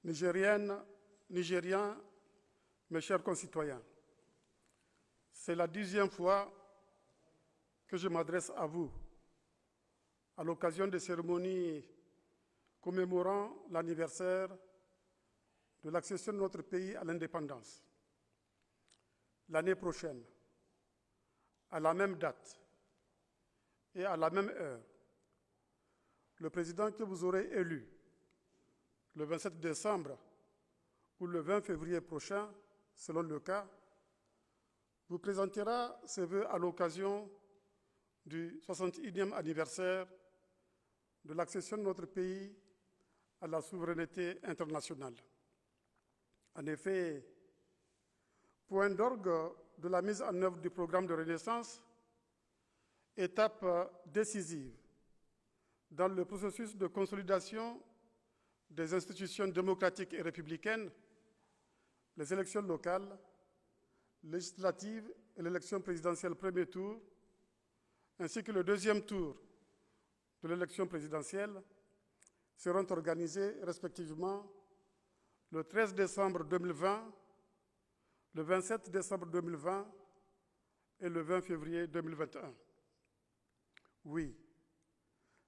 Nigériennes, Nigériens, mes chers concitoyens, c'est la 10e fois que je m'adresse à vous à l'occasion des cérémonies commémorant l'anniversaire de l'accession de notre pays à l'indépendance. L'année prochaine, à la même date et à la même heure, le président que vous aurez élu le 27 décembre ou le 20 février prochain, selon le cas, vous présentera ses vœux à l'occasion du 61e anniversaire de l'accession de notre pays à la souveraineté internationale. En effet, point d'orgue de la mise en œuvre du programme de Renaissance, étape décisive dans le processus de consolidation des institutions démocratiques et républicaines, les élections locales, législatives et l'élection présidentielle premier tour, ainsi que le deuxième tour de l'élection présidentielle, seront organisées respectivement le 13 décembre 2020, le 27 décembre 2020 et le 20 février 2021. Oui,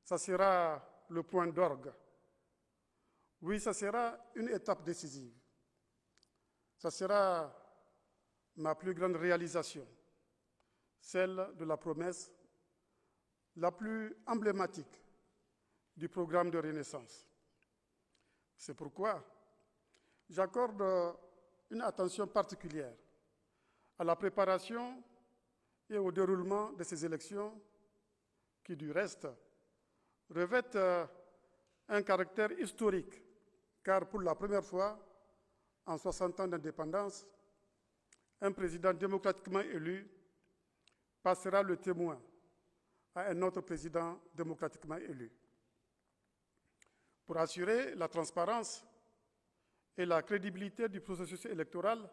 ça sera le point d'orgue. Oui, ça sera une étape décisive. Ça sera ma plus grande réalisation, celle de la promesse la plus emblématique du programme de Renaissance. C'est pourquoi j'accorde une attention particulière à la préparation et au déroulement de ces élections qui, du reste, revêtent un caractère historique, car pour la première fois, en 60 ans d'indépendance, un président démocratiquement élu passera le témoin à un autre président démocratiquement élu. Pour assurer la transparence et la crédibilité du processus électoral,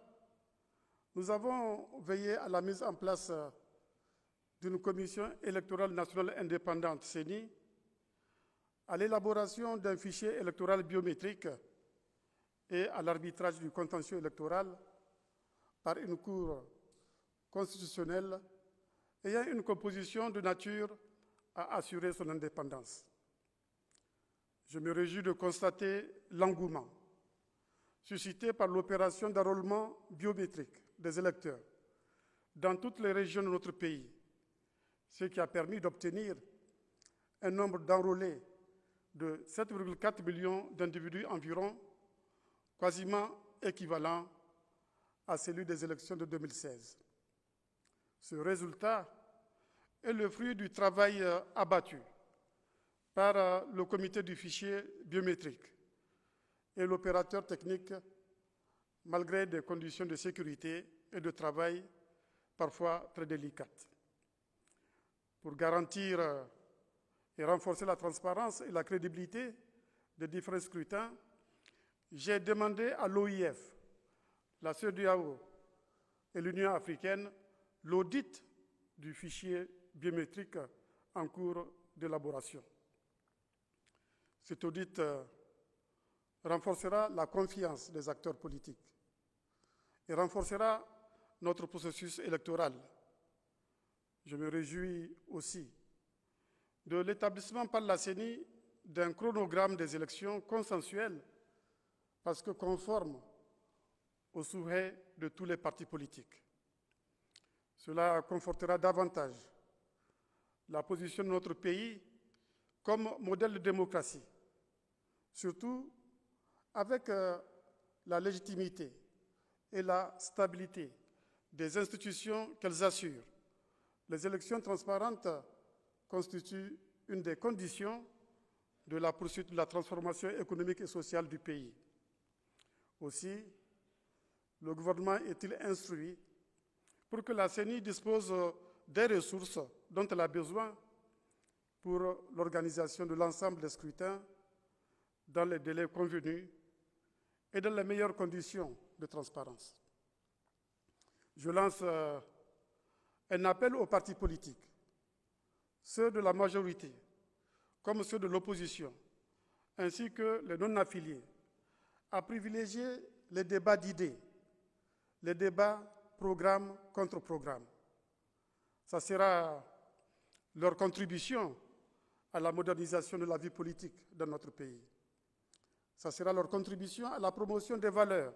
nous avons veillé à la mise en place d'une commission électorale nationale indépendante, CENI, à l'élaboration d'un fichier électoral biométrique et à l'arbitrage du contentieux électoral par une cour constitutionnelle ayant une composition de nature à assurer son indépendance. Je me réjouis de constater l'engouement suscité par l'opération d'enrôlement biométrique des électeurs dans toutes les régions de notre pays, ce qui a permis d'obtenir un nombre d'enrôlés de 7,4 millions d'individus environ, quasiment équivalent à celui des élections de 2016. Ce résultat est le fruit du travail abattu par le comité du fichier biométrique et l'opérateur technique, malgré des conditions de sécurité et de travail parfois très délicates. Pour garantir et renforcer la transparence et la crédibilité des différents scrutins, j'ai demandé à l'OIF, la CEDEAO et l'Union africaine l'audit du fichier biométrique en cours d'élaboration. Cet audit renforcera la confiance des acteurs politiques et renforcera notre processus électoral. Je me réjouis aussi de l'établissement par la CENI d'un chronogramme des élections consensuel parce que conforme aux souhaits de tous les partis politiques. Cela confortera davantage la position de notre pays comme modèle de démocratie, surtout avec la légitimité et la stabilité des institutions qu'elles assurent. Les élections transparentes constituent une des conditions de la poursuite de la transformation économique et sociale du pays. Aussi, le gouvernement est-il instruit pour que la CENI dispose des ressources dont elle a besoin pour l'organisation de l'ensemble des scrutins dans les délais convenus et dans les meilleures conditions de transparence. Je lance un appel aux partis politiques, ceux de la majorité comme ceux de l'opposition, ainsi que les non-affiliés, à privilégier les débats d'idées, les débats programme contre programme. Ça sera leur contribution à la modernisation de la vie politique dans notre pays. Ça sera leur contribution à la promotion des valeurs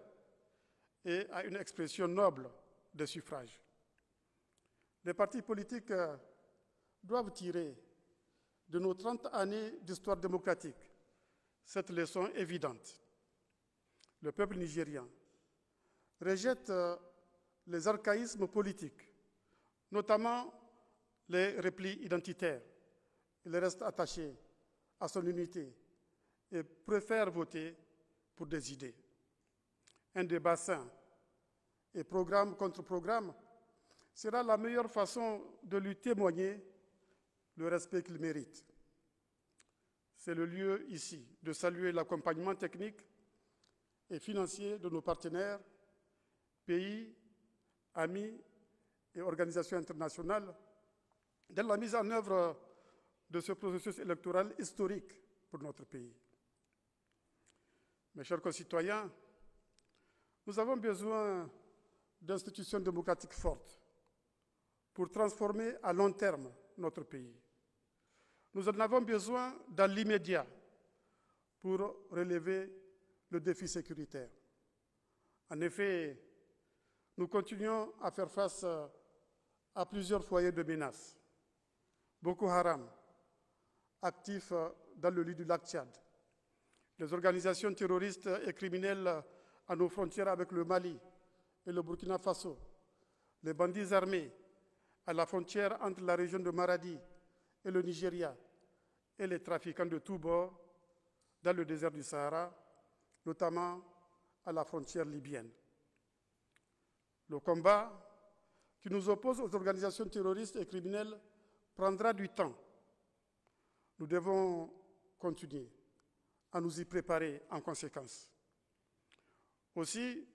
et à une expression noble des suffrages. Les partis politiques doivent tirer de nos 30 années d'histoire démocratique cette leçon évidente. Le peuple nigérian rejette les archaïsmes politiques, notamment les replis identitaires. Il reste attaché à son unité et préfère voter pour des idées. Un débat sain et programme contre programme sera la meilleure façon de lui témoigner le respect qu'il mérite. C'est le lieu ici de saluer l'accompagnement technique et financier de nos partenaires, pays, amis et organisations internationales dans la mise en œuvre de ce processus électoral historique pour notre pays. Mes chers concitoyens, nous avons besoin d'institutions démocratiques fortes pour transformer à long terme notre pays. Nous en avons besoin dans l'immédiat pour relever le défi sécuritaire. En effet, nous continuons à faire face à plusieurs foyers de menaces. Boko Haram, actif dans le lit du lac Tchad, les organisations terroristes et criminelles à nos frontières avec le Mali et le Burkina Faso, les bandits armés à la frontière entre la région de Maradi et le Nigeria, et les trafiquants de tous bords dans le désert du Sahara, notamment à la frontière libyenne. Le combat qui nous oppose aux organisations terroristes et criminelles prendra du temps. Nous devons continuer à nous y préparer en conséquence. Aussi,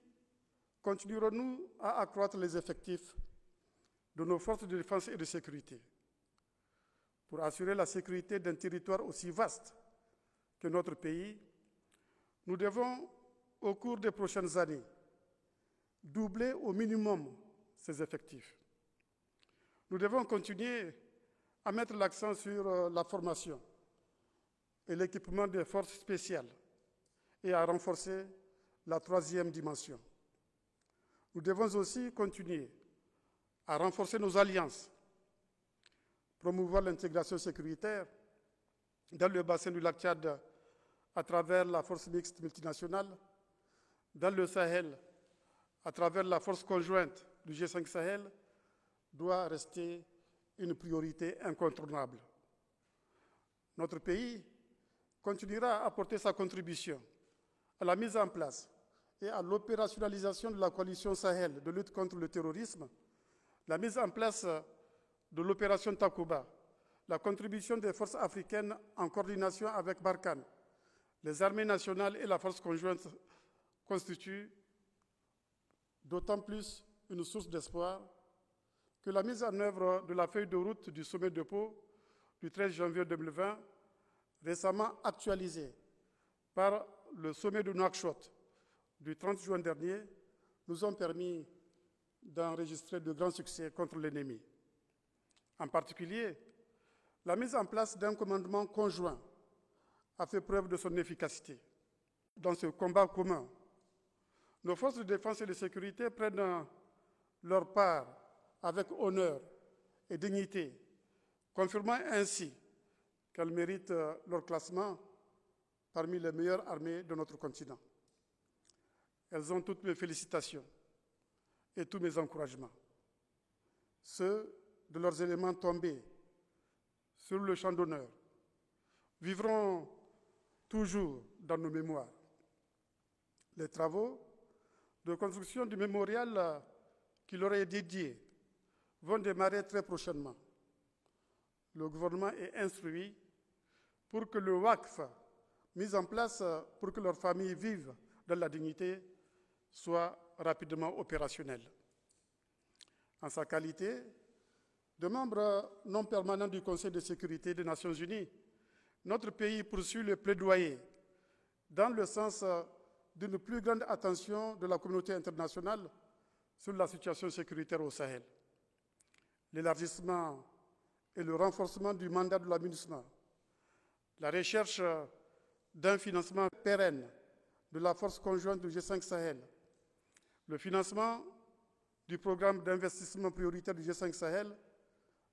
continuerons-nous à accroître les effectifs de nos forces de défense et de sécurité pour assurer la sécurité d'un territoire aussi vaste que notre pays. Nous devons, au cours des prochaines années, doubler au minimum ces effectifs. Nous devons continuer à mettre l'accent sur la formation et l'équipement des forces spéciales et à renforcer la troisième dimension. Nous devons aussi continuer à renforcer nos alliances, promouvoir l'intégration sécuritaire dans le bassin du lac Tchad à travers la force mixte multinationale, dans le Sahel à travers la force conjointe du G5 Sahel, doit rester une priorité incontournable. Notre pays continuera à apporter sa contribution à la mise en place et à l'opérationnalisation de la coalition Sahel de lutte contre le terrorisme, la mise en place de l'opération Takuba, la contribution des forces africaines en coordination avec Barkhane, les armées nationales et la force conjointe constituent d'autant plus une source d'espoir que la mise en œuvre de la feuille de route du sommet de Pau du 13 janvier 2020, récemment actualisée par le sommet de Nouakchott du 30 juin dernier, nous ont permis d'enregistrer de grands succès contre l'ennemi. En particulier, la mise en place d'un commandement conjoint a fait preuve de son efficacité. Dans ce combat commun, nos forces de défense et de sécurité prennent leur part avec honneur et dignité, confirmant ainsi qu'elles méritent leur classement parmi les meilleures armées de notre continent. Elles ont toutes mes félicitations et tous mes encouragements. Ceux de leurs éléments tombés sur le champ d'honneur vivront toujours dans nos mémoires. Les travaux de construction du mémorial qui leur est dédié vont démarrer très prochainement. Le gouvernement est instruit pour que le WACF, mis en place pour que leurs familles vivent dans la dignité, soit rapidement opérationnel. En sa qualité de membre non permanent du Conseil de sécurité des Nations Unies, notre pays poursuit le plaidoyer dans le sens d'une plus grande attention de la communauté internationale sur la situation sécuritaire au Sahel. L'élargissement et le renforcement du mandat de la MINUSMA, la recherche d'un financement pérenne de la force conjointe du G5 Sahel, le financement du programme d'investissement prioritaire du G5 Sahel,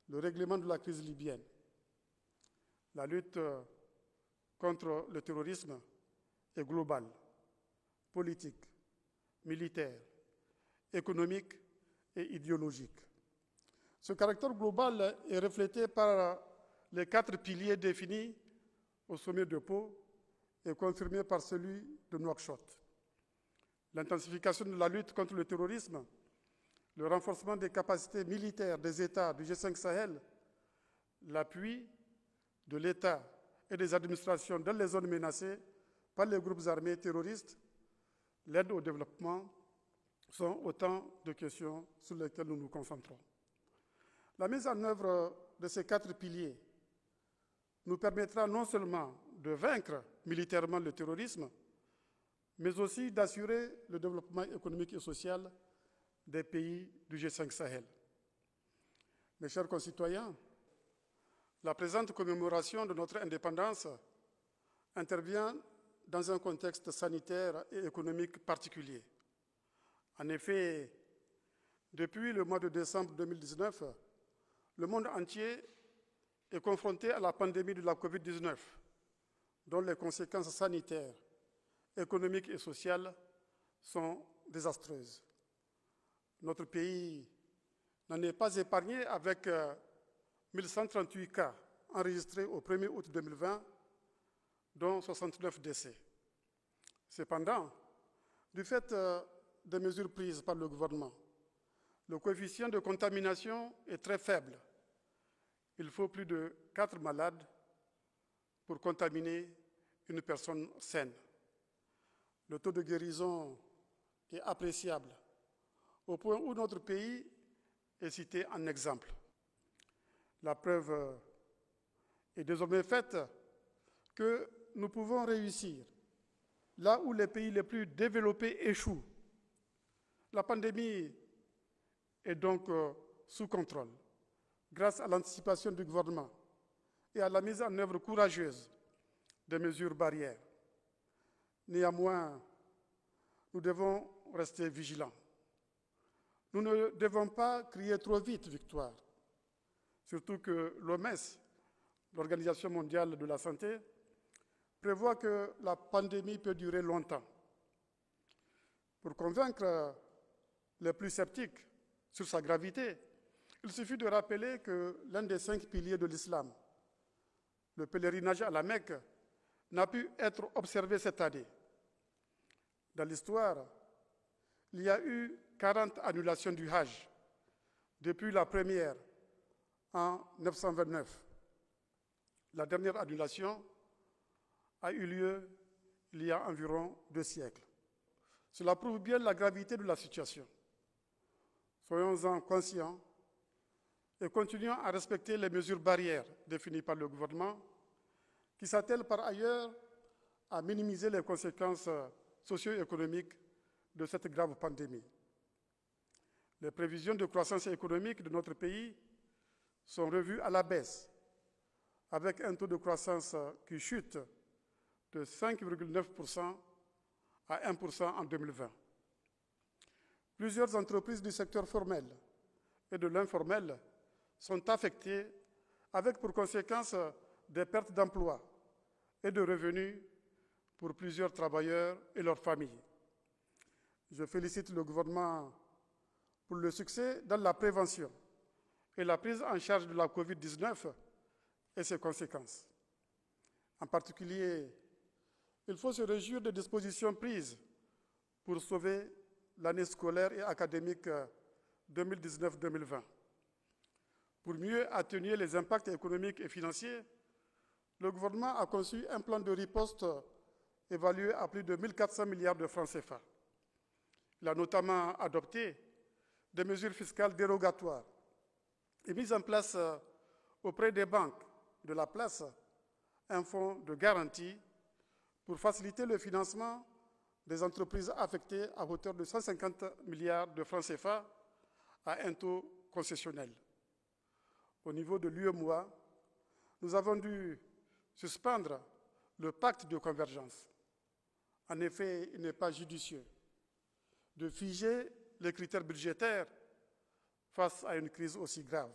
le règlement de la crise libyenne. La lutte contre le terrorisme est globale, politique, militaire, économique et idéologique. Ce caractère global est reflété par les 4 piliers définis au sommet de Pau et confirmé par celui de Nouakchott. L'intensification de la lutte contre le terrorisme, le renforcement des capacités militaires des États du G5 Sahel, l'appui de l'État et des administrations dans les zones menacées par les groupes armés terroristes, l'aide au développement sont autant de questions sur lesquelles nous nous concentrons. La mise en œuvre de ces 4 piliers nous permettra non seulement de vaincre militairement le terrorisme, mais aussi d'assurer le développement économique et social des pays du G5 Sahel. Mes chers concitoyens, la présente commémoration de notre indépendance intervient dans un contexte sanitaire et économique particulier. En effet, depuis le mois de décembre 2019, le monde entier est confronté à la pandémie de la COVID-19, dont les conséquences sanitaires, économiques et sociales sont désastreuses. Notre pays n'en est pas épargné avec 1138 cas enregistrés au 1er août 2020, dont 69 décès. Cependant, du fait des mesures prises par le gouvernement, le coefficient de contamination est très faible. Il faut plus de 4 malades pour contaminer une personne saine. Le taux de guérison est appréciable, au point où notre pays est cité en exemple. La preuve est désormais faite que nous pouvons réussir là où les pays les plus développés échouent. La pandémie est donc sous contrôle grâce à l'anticipation du gouvernement et à la mise en œuvre courageuse des mesures barrières. Néanmoins, nous devons rester vigilants. Nous ne devons pas crier trop vite victoire, surtout que l'OMS, l'Organisation mondiale de la santé, prévoit que la pandémie peut durer longtemps. Pour convaincre les plus sceptiques sur sa gravité, il suffit de rappeler que l'un des 5 piliers de l'islam, le pèlerinage à la Mecque, n'a pu être observé cette année. Dans l'histoire, il y a eu 40 annulations du Hajj, depuis la première en 929. La dernière annulation a eu lieu il y a environ 2 siècles. Cela prouve bien la gravité de la situation. Soyons-en conscients et continuons à respecter les mesures barrières définies par le gouvernement, qui s'attellent par ailleurs à minimiser les conséquences socio-économiques de cette grave pandémie. Les prévisions de croissance économique de notre pays sont revues à la baisse, avec un taux de croissance qui chute de 5,9% à 1% en 2020. Plusieurs entreprises du secteur formel et de l'informel sont affectées, avec pour conséquence des pertes d'emplois et de revenus pour plusieurs travailleurs et leurs familles. Je félicite le gouvernement pour le succès dans la prévention et la prise en charge de la COVID-19 et ses conséquences. En particulier, il faut se réjouir des dispositions prises pour sauver l'année scolaire et académique 2019-2020. Pour mieux atténuer les impacts économiques et financiers, le gouvernement a conçu un plan de riposte évalué à plus de 1 400 milliards de francs CFA. Il a notamment adopté des mesures fiscales dérogatoires et mis en place auprès des banques de la place un fonds de garantie pour faciliter le financement des entreprises affectées à hauteur de 150 milliards de francs CFA à un taux concessionnel. Au niveau de l'UEMOA, nous avons dû suspendre le pacte de convergence. En effet, il n'est pas judicieux de figer les critères budgétaires face à une crise aussi grave.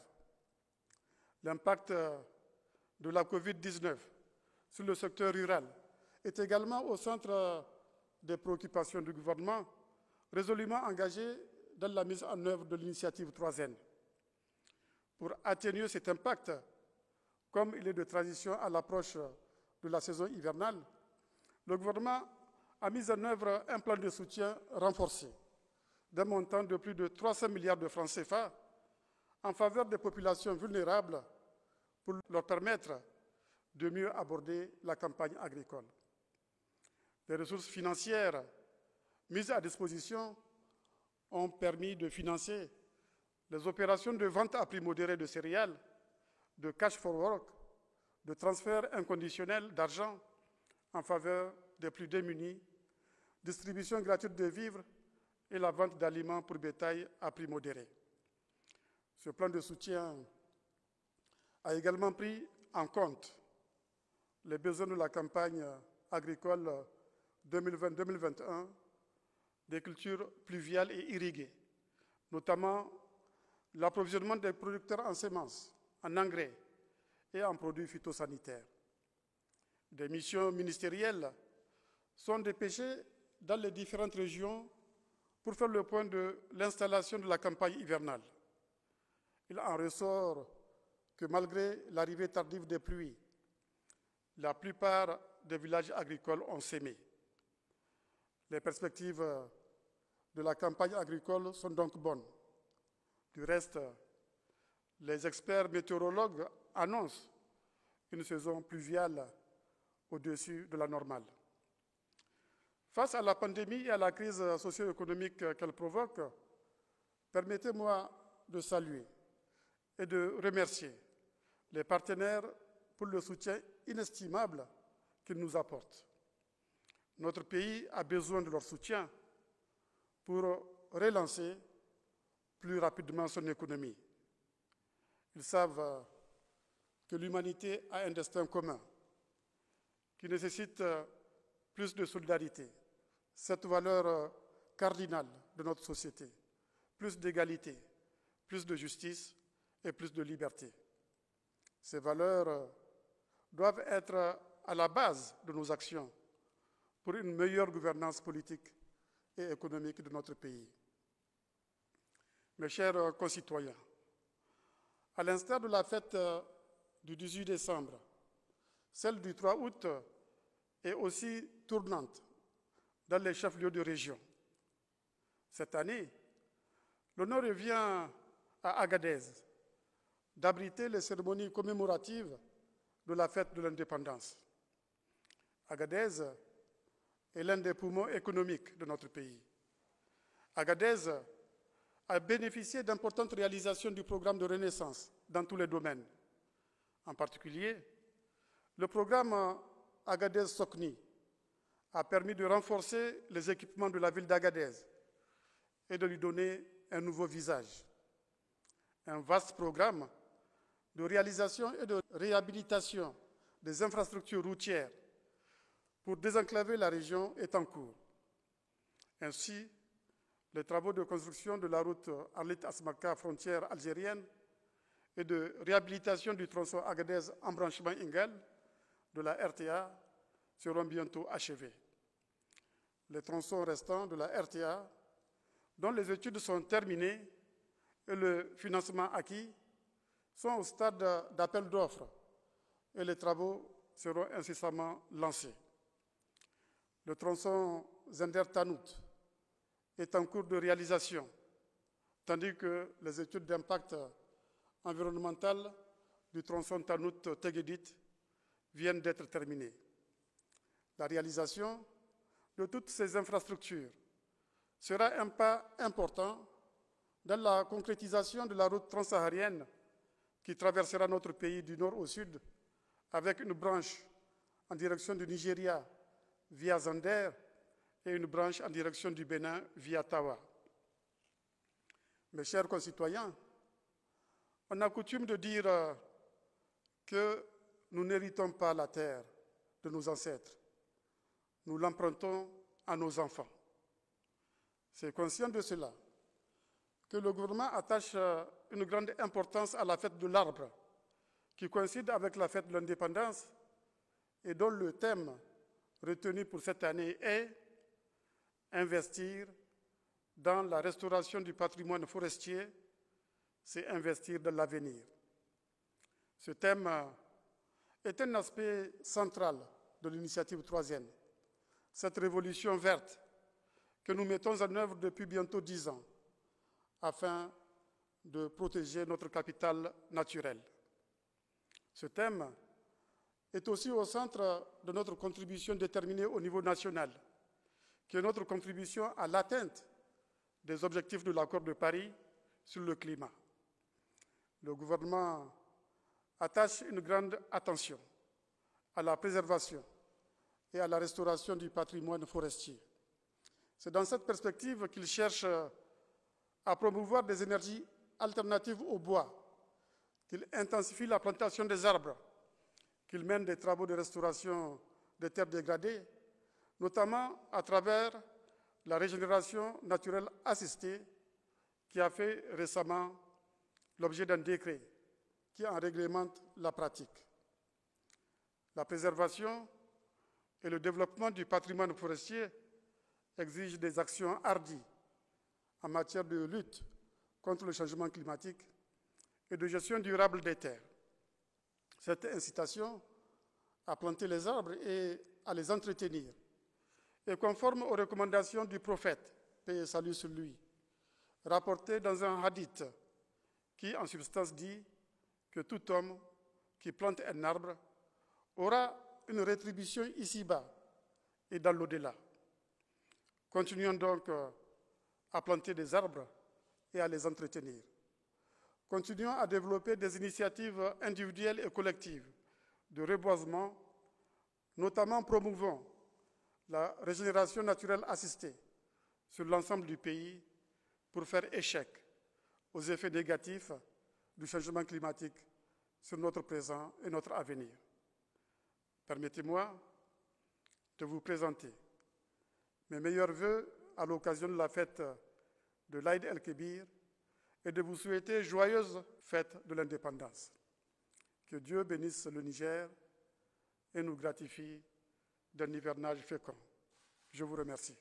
L'impact de la COVID-19 sur le secteur rural est également au centre des préoccupations du gouvernement, résolument engagé dans la mise en œuvre de l'initiative 3N. Pour atténuer cet impact, comme il est de transition à l'approche de la saison hivernale, le gouvernement a mis en œuvre un plan de soutien renforcé d'un montant de plus de 300 milliards de francs CFA en faveur des populations vulnérables pour leur permettre de mieux aborder la campagne agricole. Les ressources financières mises à disposition ont permis de financer les opérations de vente à prix modéré de céréales, de cash for work, de transfert inconditionnel d'argent en faveur des plus démunis, distribution gratuite de vivres et la vente d'aliments pour bétail à prix modéré. Ce plan de soutien a également pris en compte les besoins de la campagne agricole 2020-2021 des cultures pluviales et irriguées, notamment l'approvisionnement des producteurs en semences, en engrais et en produits phytosanitaires. Des missions ministérielles sont dépêchées dans les différentes régions pour faire le point de l'installation de la campagne hivernale. Il en ressort que malgré l'arrivée tardive des pluies, la plupart des villages agricoles ont sémé. Les perspectives de la campagne agricole sont donc bonnes. Du reste, les experts météorologues annoncent une saison pluviale au-dessus de la normale. Face à la pandémie et à la crise socio-économique qu'elle provoque, permettez-moi de saluer et de remercier les partenaires pour le soutien inestimable qu'ils nous apportent. Notre pays a besoin de leur soutien pour relancer plus rapidement son économie. Ils savent que l'humanité a un destin commun qui nécessite plus de solidarité, cette valeur cardinale de notre société, plus d'égalité, plus de justice et plus de liberté. Ces valeurs doivent être à la base de nos actions pour une meilleure gouvernance politique et économique de notre pays. Mes chers concitoyens, à l'instar de la fête du 18 décembre, celle du 3 août est aussi tournante dans les chefs-lieux de région. Cette année, l'honneur revient à Agadez d'abriter les cérémonies commémoratives de la fête de l'indépendance. Agadez est l'un des poumons économiques de notre pays. Agadez a bénéficié d'importantes réalisations du programme de renaissance dans tous les domaines. En particulier, le programme Agadez-Sokni a permis de renforcer les équipements de la ville d'Agadez et de lui donner un nouveau visage. Un vaste programme de réalisation et de réhabilitation des infrastructures routières pour désenclaver la région est en cours. Ainsi, les travaux de construction de la route Arlit-Asmaka, frontière algérienne, et de réhabilitation du tronçon Agadez-Embranchement-Ingal de la RTA seront bientôt achevés. Les tronçons restants de la RTA, dont les études sont terminées et le financement acquis, sont au stade d'appel d'offres et les travaux seront incessamment lancés. Le tronçon Zender-Tanout est en cours de réalisation, tandis que les études d'impact environnemental du tronçon Tanout-Teguedit viennent d'être terminées. La réalisation de toutes ces infrastructures sera un pas important dans la concrétisation de la route transsaharienne qui traversera notre pays du nord au sud avec une branche en direction du Nigeria via Zander et une branche en direction du Bénin via Tawa. Mes chers concitoyens, on a coutume de dire que nous n'héritons pas la terre de nos ancêtres. Nous l'empruntons à nos enfants. C'est conscient de cela que le gouvernement attache une grande importance à la fête de l'arbre, qui coïncide avec la fête de l'indépendance et dont le thème retenu pour cette année est « Investir dans la restauration du patrimoine forestier, c'est investir dans l'avenir ». Ce thème est un aspect central de l'initiative 3e, cette révolution verte que nous mettons en œuvre depuis bientôt 10 ans afin de protéger notre capital naturel. Ce thème est aussi au centre de notre contribution déterminée au niveau national, qui est notre contribution à l'atteinte des objectifs de l'accord de Paris sur le climat. Le gouvernement attache une grande attention à la préservation et à la restauration du patrimoine forestier. C'est dans cette perspective qu'il cherche à promouvoir des énergies alternatives au bois, qu'il intensifie la plantation des arbres, qu'il mène des travaux de restauration des terres dégradées, notamment à travers la régénération naturelle assistée qui a fait récemment l'objet d'un décret qui en réglemente la pratique. La préservation et le développement du patrimoine forestier exigent des actions hardies en matière de lutte contre le changement climatique et de gestion durable des terres. Cette incitation à planter les arbres et à les entretenir est conforme aux recommandations du prophète, paix et salut sur lui, rapporté dans un hadith qui, en substance, dit que tout homme qui plante un arbre aura une rétribution ici-bas et dans l'au-delà. Continuons donc à planter des arbres et à les entretenir. Continuons à développer des initiatives individuelles et collectives de reboisement, notamment promouvant la régénération naturelle assistée sur l'ensemble du pays pour faire échec aux effets négatifs du changement climatique sur notre présent et notre avenir. Permettez-moi de vous présenter mes meilleurs vœux à l'occasion de la fête de l'Aïd el-Kébir et de vous souhaiter joyeuse fête de l'indépendance. Que Dieu bénisse le Niger et nous gratifie d'un hivernage fécond. Je vous remercie.